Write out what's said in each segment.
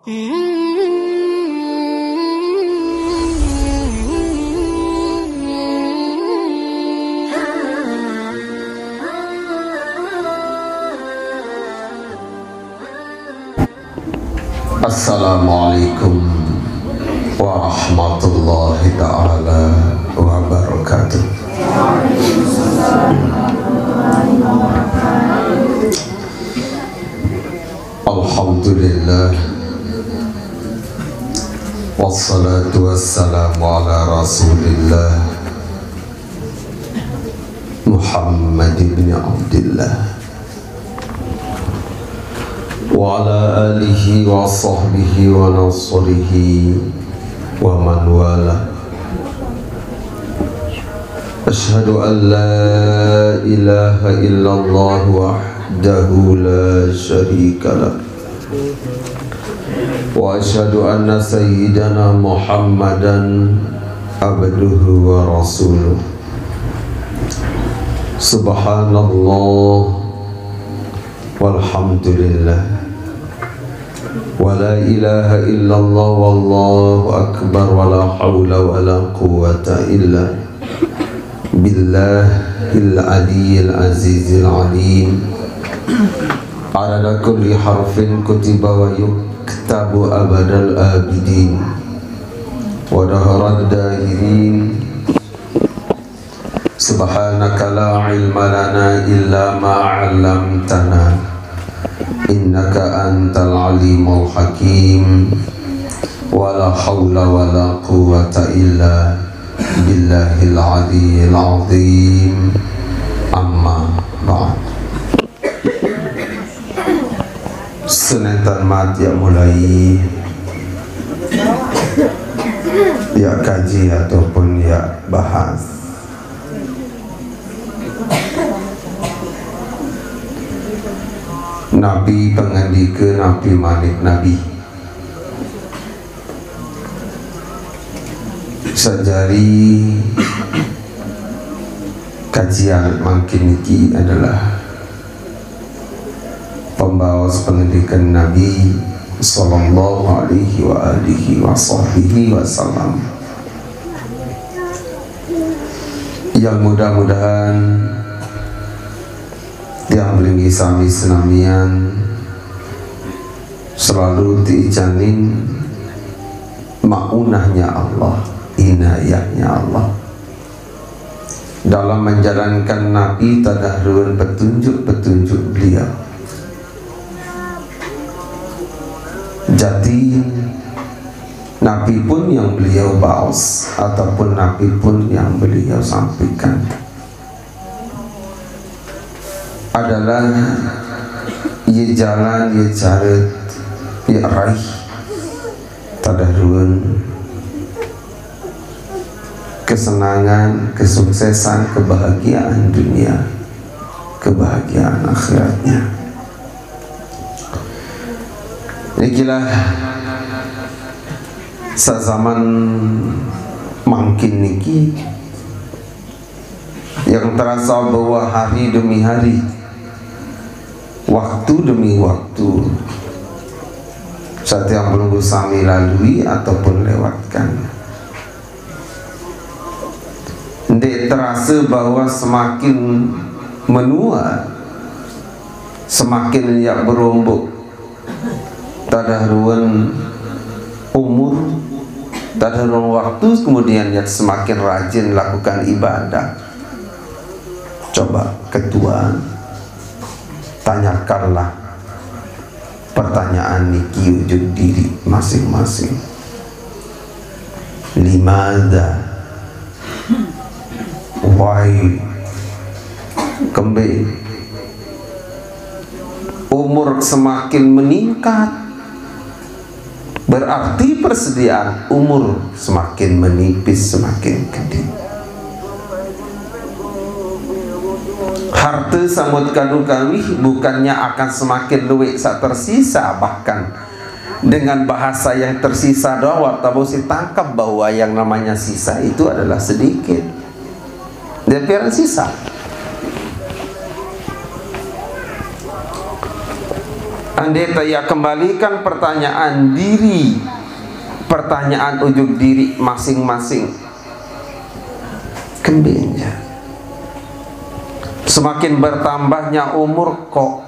Assalamualaikum warahmatullahi ta'ala wabarakatuh. Alhamdulillah, wassalatu wassalamu ala rasulillah Muhammad ibn Abdillah wa ala alihi wa sahbihi wa nasrihi wa man wala. Ashhadu an la ilaha illallah wahdahu la syarika lah wa ashhadu anna sayyidana Muhammadan abduhu wa rasuluh. Subhanallah walhamdulillah wa la ilaha illallah wallahu akbar wa la hawla wa la quwwata illa billahil aliyyil azizil alim. Adada kulli harfin kutiba wa yuktabu abadal abidin wa daharad dahirin. Subhanaka la ilma lana illa ma 'allamtana innaka antal alimul hakim wa la hawla wa la quwwata illa billahil aliyyil azim. Amma ba'd. Senetan mat ya mulai ya kaji ataupun ya bahas Nabi pengandika Nabi Malik Nabi sajari kajian makin ini adalah pembawas pendidikan Nabi sallallahu alaihi wa alihi wa sahbihi wasallam yang mudah-mudahan yang melinggi sami senamian selalu diijanin ma'unahnya Allah, inayahnya Allah dalam menjalankan Nabi tadahrun petunjuk-petunjuk beliau. Jadi Nabi pun yang beliau baos ataupun Nabi pun yang beliau sampaikan adalah ia jalan, ia cara, ia raih tadahrun kesenangan, kesuksesan, kebahagiaan dunia, kebahagiaan akhiratnya. Inilah sezaman makin niki yang terasa bahwa hari demi hari, waktu demi waktu, saat yang menunggu sami lalui ataupun lewatkan, ndek terasa bahwa semakin menua, semakin ya berombok tadahrun umur, tadahrun waktu, kemudian ya semakin rajin lakukan ibadah. Coba ketua tanyakanlah pertanyaan niki wujud diri masing-masing. Limada, why, kembali umur semakin meningkat, berarti persediaan umur semakin menipis, semakin gede. Harta samut kadu kawih bukannya akan semakin luwih saat tersisa, bahkan dengan bahasa yang tersisa doang tabusi tangkap bahwa yang namanya sisa itu adalah sedikit. Dan biar sisa andai tak kembalikan pertanyaan diri, pertanyaan ujug diri masing-masing, kembenya semakin bertambahnya umur kok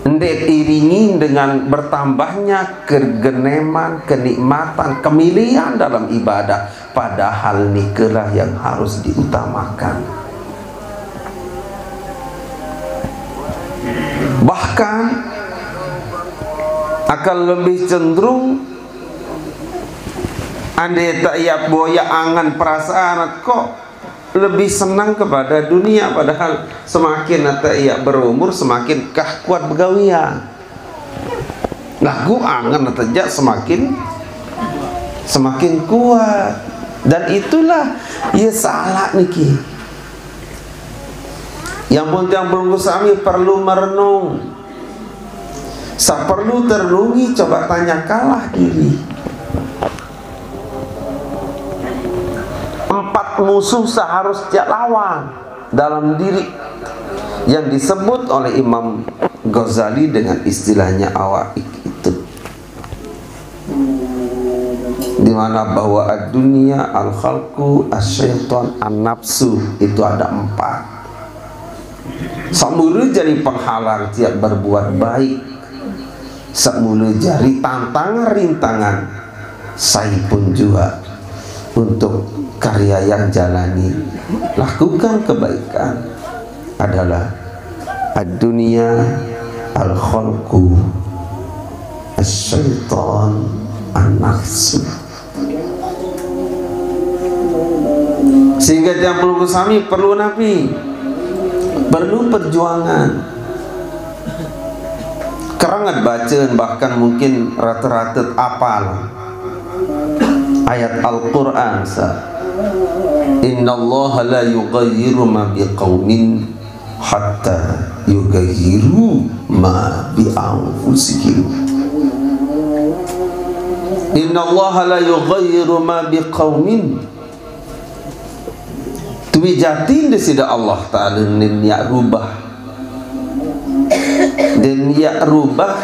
ndek iringi dengan bertambahnya kegeneman, kenikmatan, kemilihan dalam ibadah, padahal nikalah yang harus diutamakan. Bahkan akan lebih cenderung andai tak ia boya angan perasaan kok lebih senang kepada dunia, padahal semakin tak ia berumur semakin kah kuat begawian. Lagu angan saja semakin kuat, dan itulah ia salah niki. Yang penting belum sami perlu merenung. Sa perlu terlungi, coba tanya kalah diri. 4 musuh seharusnya lawan dalam diri, yang disebut oleh Imam Ghazali dengan istilahnya awaik itu, dimana bahwa ad-dunya, al-khalqu, as-syaitan, an-nafsu, itu ada 4. Samulu jadi penghalang tiap berbuat baik, samulu jadi tantangan rintangan, saya pun juga untuk karya yang jalani lakukan kebaikan adalah ad-dunya, al-khalqu, as-syaitan, an-nafsu. Sehingga yang perlu sami perlu nabi, perlu perjuangan. Kerangat bacaan, bahkan mungkin rata-rata apal ayat Al-Quran. Innallaha la yughayyiru ma biqaumin hatta yughayyiru ma bi anfusihim. Innallaha la yughayyiru ma biqaumin. Tuwi jatin de sida Allah Ta'ala nin ya rubah, dan ya rubah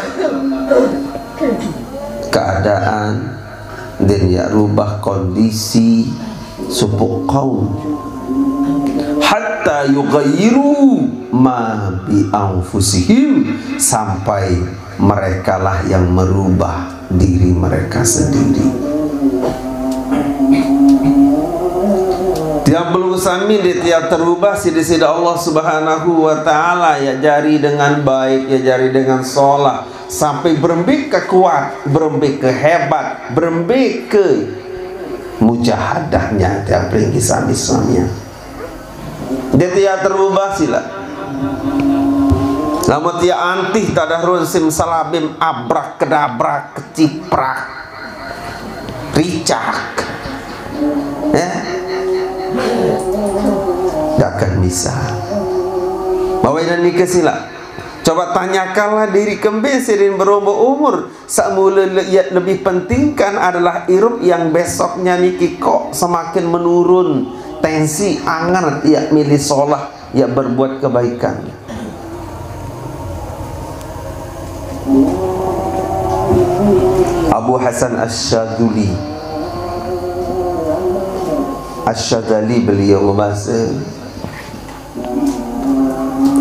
keadaan, dan ya rubah kondisi suku kaum, hatta yughayyiru ma bi anfusihim, sampai mereka lah yang merubah diri mereka sendiri. Dia belum sami dia terubah sida Allah Subhanahu wa taala, ya jari dengan baik, ya jari dengan sholat, sampai berembik ke kuat, berembik ke hebat, berembik ke mujahadahnya, dia peringgi sami-saminya. Dia terubah sila. Namun dia antih tadah runsim salabim abrak kedabrak keciprak ricak, tidak akan bisa. Bawa ini nikah sila. Coba tanyakanlah diri kembali sedin berumur umur, semula lebih pentingkan adalah irup yang besoknya niki kok semakin menurun tensi angan ya milih sholat, ya berbuat kebaikan. Abu Hasan Asyadzali beliau membahas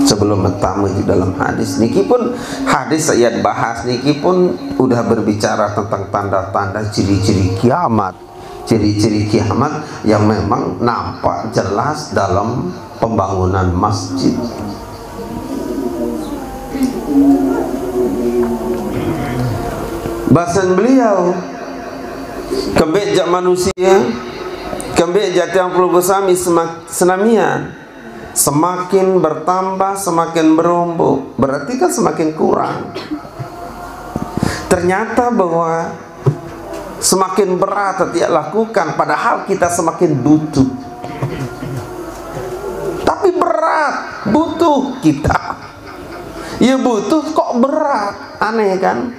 sebelum bertamu di dalam hadis niki pun, hadis ayat bahas niki pun udah berbicara tentang tanda-tanda ciri-ciri kiamat, ciri-ciri kiamat yang memang nampak jelas dalam pembangunan masjid. Bahasan beliau kebejak manusia, kebejak yang perlu bersami senamian, semakin bertambah semakin berumbu, berarti kan semakin kurang. Ternyata bahwa semakin berat tidak lakukan, padahal kita semakin butuh. Tapi berat, butuh kita. Ya butuh kok berat, aneh kan?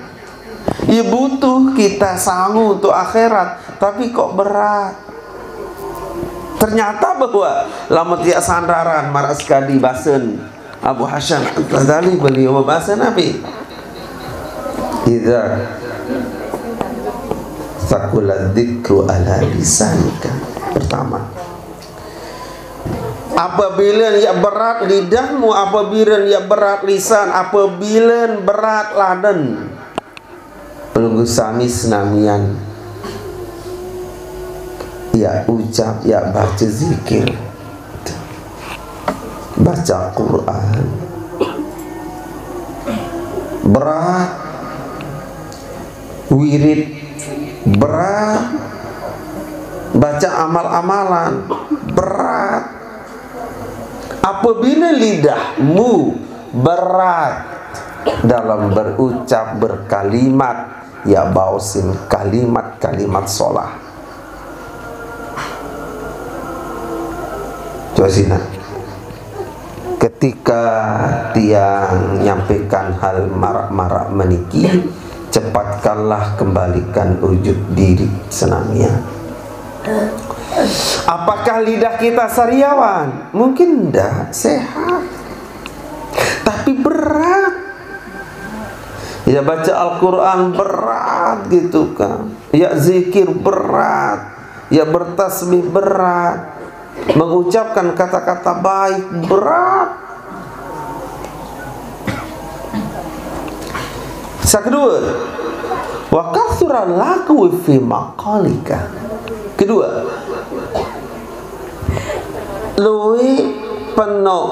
Ya butuh kita sanggup untuk akhirat, tapi kok berat. Ternyata bahwa lama tiak sandaran marah sekali bahasan Abu Hasan Al-Ghazali beliau bahasa Nabi Idza thaqula dzikru ala lisanika. Pertama, apabila ya berat lidahmu, apabila ya berat lisan, apabila berat ladan, pelunggu sami senamian ya ucap, ya baca zikir, baca Quran. Berat wirid, berat baca amal-amalan, berat. Apabila lidahmu berat dalam berucap, berkalimat, ya bausin kalimat-kalimat sholah. Coba sini, ketika tiang nyampaikan hal marak-marak meniki, cepatkanlah kembalikan wujud diri senamnya. Apakah lidah kita sariawan? Mungkin tidak, sehat, tapi berat. Ya baca Al-Quran berat gitu kan, ya zikir berat, ya bertasbih berat, mengucapkan kata-kata baik berat. Yang kedua, wa kathura lagu fi maqalika. Kedua, luwi penuh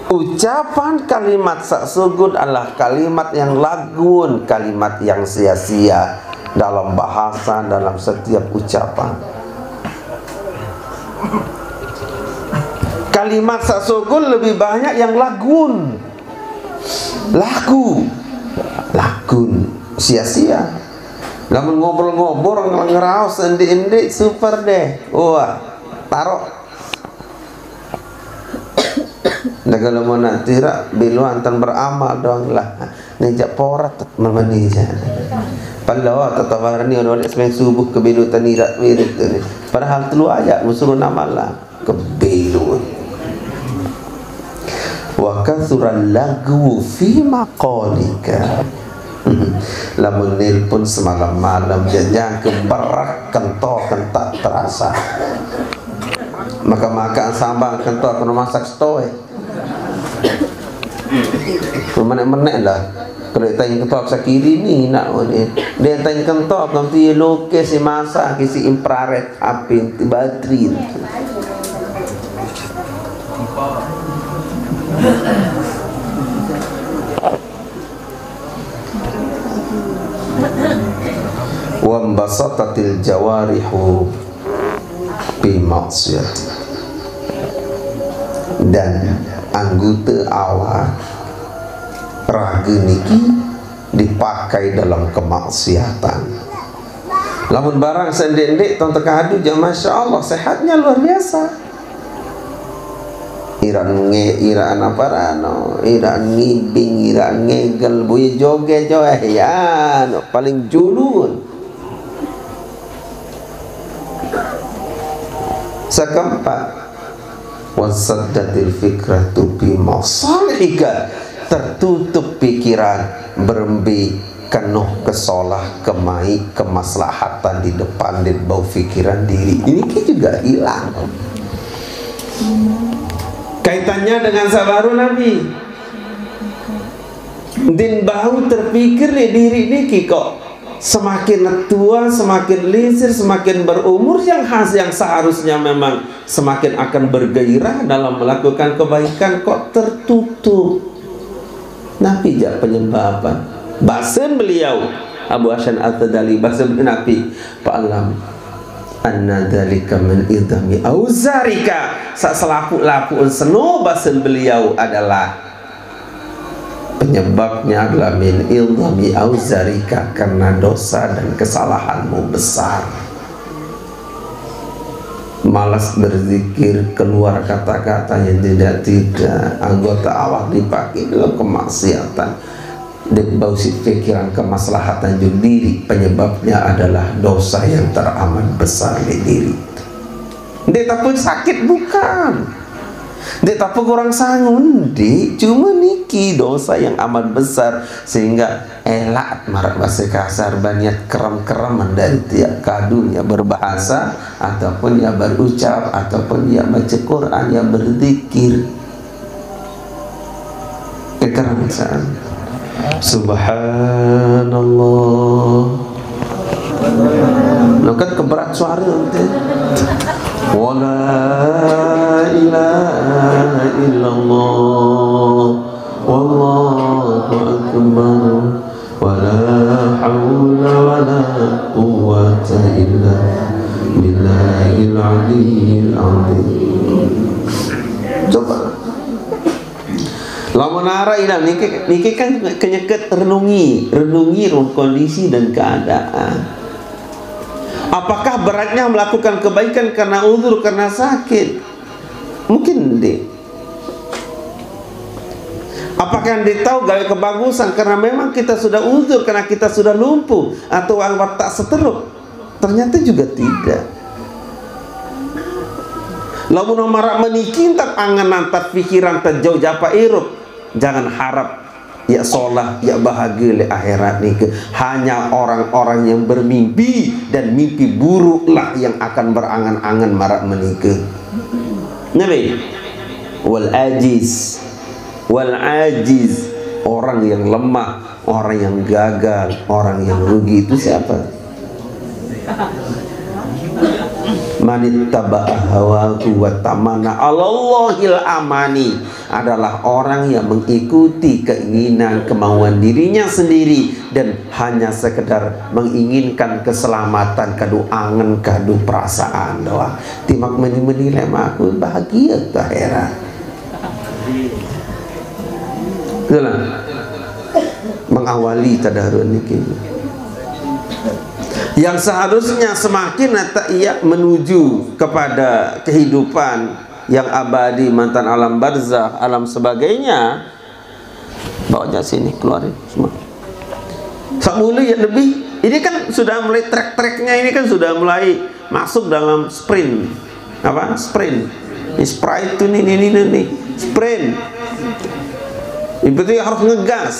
ucapan kalimat saksugud adalah kalimat yang lagun, kalimat yang sia-sia dalam bahasa, dalam setiap ucapan. Kalimat saksugud lebih banyak yang lagun, lagun, sia-sia. Namun ngobrol-ngobrol ngeraos endi-endi super deh. Wah, taruh. Nah kalau mau nanti rak biluan tan beramal dong lah. Nejak porat memanija. Padahal tatawarni orang semeng subuh ke bilu tan irak wirid ni. Padahal telu ayat musuh nama lah ke bilu. Wa kathuran lagu fi maqalika. Lamun nelpon semalam malam jangan keberak kentor tak terasa. Maka sambang kentor kena masak stoy. Menek-menek lah. Kalau tanya kentor sakiri ni nak ni. Dia tanya kentor nanti lokasi masak kisi infrared api bateri. Wambasatatil jawarihu bi maksiyati, dan anggota awak raga niki dipakai dalam kemaksiatan. Lamun barang sendek-dek tonton kadu jam masya Allah sehatnya luar biasa. Iran apa rano, Iran ngibing, Iran ngegel, buya joget ya, no, paling julun. Sekeempat, wasaddatil fikratu bi masalihika, tertutup pikiran, berembi penuh kesolah, kemaslahatan di depan di bau pikiran diri. Ini juga hilang. Kaitannya dengan sabaru Nabi. Din bau terpikir di diri ini kok semakin tua, semakin lincir, semakin berumur, yang seharusnya memang semakin akan bergairah dalam melakukan kebaikan kok tertutup. Nabi jak penyebabkan. Bahasan beliau Abu Hasan Al-Tadali, bahasan Nabi Fa'alam anna dzalika min idami auzarika, sak selaku-lakuun seno bahasan beliau adalah penyebabnya adalah min idami auzarika, karena dosa dan kesalahanmu besar. Malas berzikir, keluar kata-kata yang tidak, anggota awak dipakai dalam kemaksiatan, dibausi pikiran kemaslahatan diri, penyebabnya adalah dosa yang teramat besar di diri. Dia tak pun sakit bukan, Dek, tapi kurang sangun, dek. Cuma niki dosa yang amat besar, sehingga elak marak bahasa kasar banyak kerem-kereman dari tiap kadunya berbahasa, ataupun ya berucap, ataupun ya baca Quran, ya berzikir. Kekerasan. Subhanallah. Lo kan keberat suara nanti. Wala ilaha illallah wallahu akbar wala hawla wala quwwata illa billahil aliyyil azim. Coba lamun ara ilang niki kan kenyeket renungi kondisi dan keadaan. Apakah beratnya melakukan kebaikan karena uzur, karena sakit? Mungkin deh. Apakah yang ditahu gaya kebagusan karena memang kita sudah uzur, karena kita sudah lumpuh, atau awak tak seteruk? Ternyata juga tidak. Lamun marak meniki tak angan tak pikiran tak jauh japa irup. Jangan harap ya sholat, ya bahagia le akhirat nih. Hanya orang-orang yang bermimpi dan mimpi buruklah yang akan berangan-angan marak menikah. Nabi wal ajiz, orang yang lemah, orang yang gagal, orang yang rugi itu siapa? Manittaba'a hawahu wa tamanna 'alallahil amani, adalah orang yang mengikuti keinginan kemauan dirinya sendiri dan hanya sekedar menginginkan keselamatan kadu angen kadu perasaan doang. Timak menilai aku bahagia ta heran. Itulah mengawali tadarus niki. Yang seharusnya semakin ia menuju kepada kehidupan yang abadi, mantan alam barzakh, alam sebagainya. Bawanya sini, keluarin semua. Semula yang lebih, ini kan sudah mulai track-tracknya ini kan sudah mulai masuk dalam sprint. Apa? Sprint. Ini sprite itu nih, sprint. Ini berarti harus ngegas.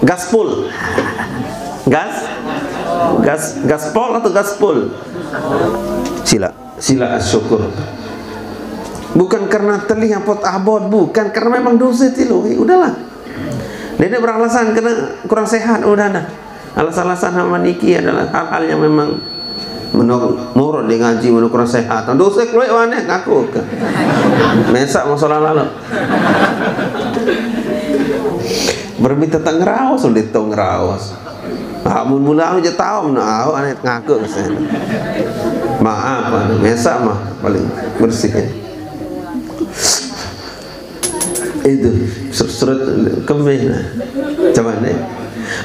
Gaspol. Gaspol atau gaspol? Sila syukur. Bukan karena terlihat pot abot, bukan karena memang dosa itu loh. Udahlah. Dia beralasan karena kurang sehat, udah dah. Alasan-alasan sama niki adalah hal-hal yang memang menurut dia ngaji menurut kurang sehat. Dosa keluar mana ngaku ke. Mesak masalah lalu. Berminta tentang ngerawas, udah tahu ngerawas. Mun mula aku je tahu mana aku anak ngaku saya. Maaf, biasa mah paling bersih. Itu surut kemana? Coba nih.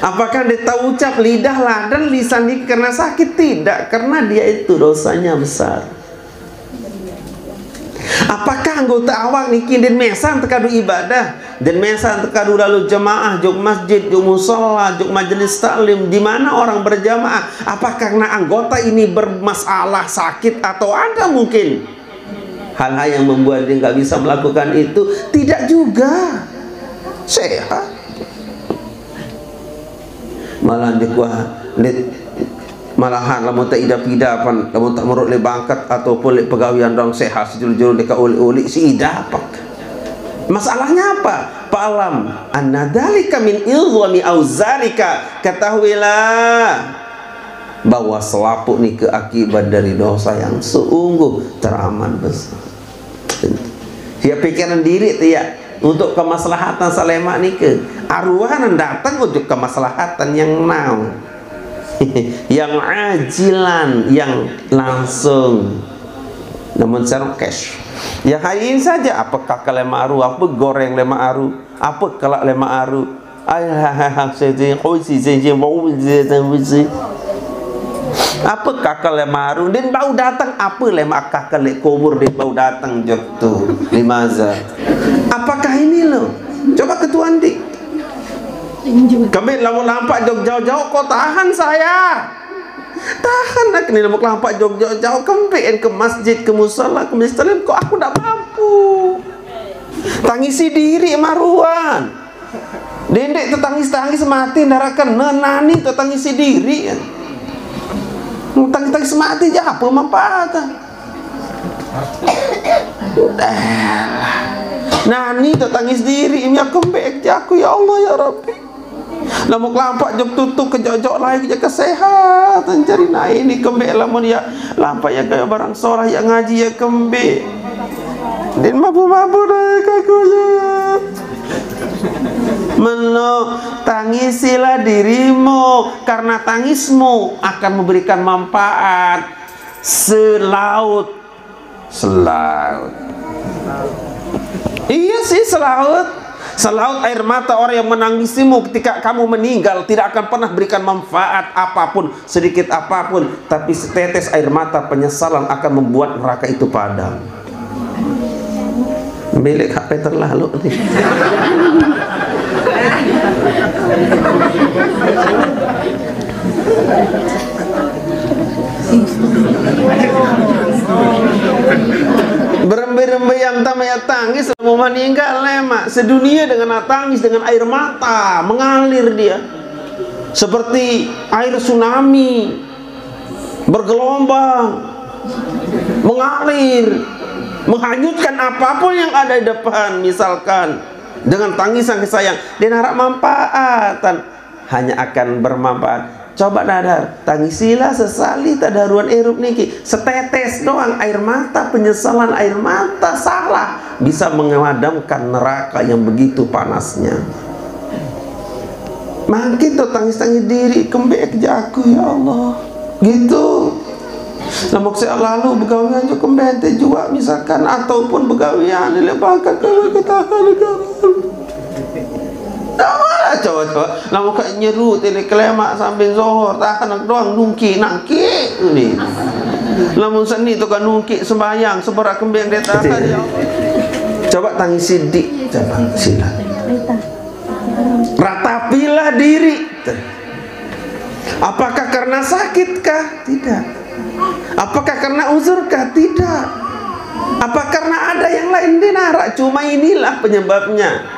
Apakah dia tahu ucap lidah lah dan lisan ini karena sakit? Tidak, karena dia itu dosanya besar. Apakah anggota awak niki dan mesan terkadu ibadah dan mesan terkadu lalu jemaah jog masjid, jog musola, jog majelis taklim, di mana orang berjamaah? Apakah karena anggota ini bermasalah sakit atau ada mungkin hal-hal yang membuat dia nggak bisa melakukan itu? Tidak juga, sehat. Malah malahan lamun tak ida-ida pan lamun tak meruk le bangkat ataupun le pegawian dong sehat sejuru-juru deka uli-uli si ida apa masalahnya apa? Fa'alam anna dzalika min ilzami auzalika, ketahuilah bahwa selaput ni keakibat dari dosa yang sungguh teramat besar. Dia pikiran diri tu ya untuk kemaslahatan salema ni ke arwahan datang untuk kemaslahatan yang naung yang ajilan, yang langsung, namun secara cash. Ya hari ini saja, apakah kalau lema aru, apa goreng lema aru, apa kelak lema aru, apa kakak lema aru, dan bau datang apa lema kakak lek kubur dia bau datang jok tu limaza. Apakah ini lo? Coba ketuan dik. Kami lamun lampak jauh-jauh kau tahan saya. Tahan nak ni lamun lampak jauh-jauh kembali ke masjid, ke musala, ke masjid kau aku tak mampu. Tangisi diri maruan. Dendek tu tangis mati ndarakan nani tu tangisi diri kan. Tangis mati je apa manfaat. Nani tu tangis diri nya kembek aku ya Allah ya Rabbi. Lamun lampak jok tutuk kejok lagi je kesehatan cari naik ini kembek lamun ya lampak ya kayak barang sorah yang ngaji ya kembek. Dan mabu-mabu dah kaku ya. Tangisilah dirimu, karena tangismu akan memberikan manfaat selaut. Iya sih, selaut air mata orang yang menangisimu ketika kamu meninggal tidak akan pernah berikan manfaat apapun, sedikit apapun, tapi setetes air mata penyesalan akan membuat neraka itu padam. Milik HP terlalu nih. Berembe-rembe yang tamaya tangis mau meninggal lemak sedunia dengan tangis dengan air mata mengalir dia seperti air tsunami bergelombang mengalir menghanyutkan apapun yang ada di depan. Misalkan dengan tangisan sayang dia harap manfaatan hanya akan bermanfaat. Coba dadar tangisilah sesali tadaruan erup niki setetes doang air mata penyesalan air mata salah bisa memadamkan neraka yang begitu panasnya. Makin tuh tangis-tangis diri kembek jaku ya Allah gitu. Namun saya lalu begawian juga kembente juga misalkan ataupun begawian dilebakan ke ketahan negara. Tak malah coba-coba. Namun kayak nyerut ini kelemak sampai zohor tahan doang nungki nangki ini. Namun seni tu kan nungki sembahyang seberak kembang dia tahan ya. Coba tangisi dik, coba sila. Ratapilah diri. Apakah karena sakitkah? Tidak. Apakah karena uzurkah? Tidak. Apa karena ada yang lain dinara? Cuma inilah penyebabnya.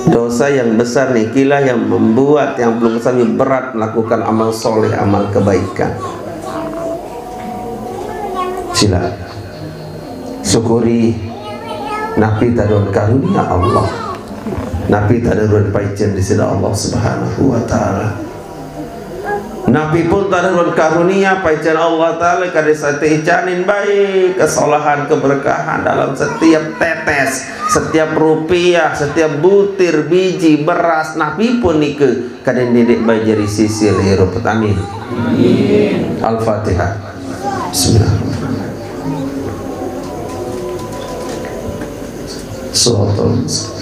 Dosa yang besar nikilah yang membuat yang belum besar berat melakukan amal soleh, amal kebaikan. Sila syukuri nabi tadon karunia Allah. Nabi tadon paicen di sisi Allah Subhanahu wa taala. Nabi pun tadon karunia paicen Allah taala kada sate icanin baik kesalahan keberkahan dalam setiap tetes, setiap rupiah, setiap butir biji beras. Nabi pun nike kada didik baik jari sisi liru amin. Al-Fatihah. Bismillahirrahmanirrahim.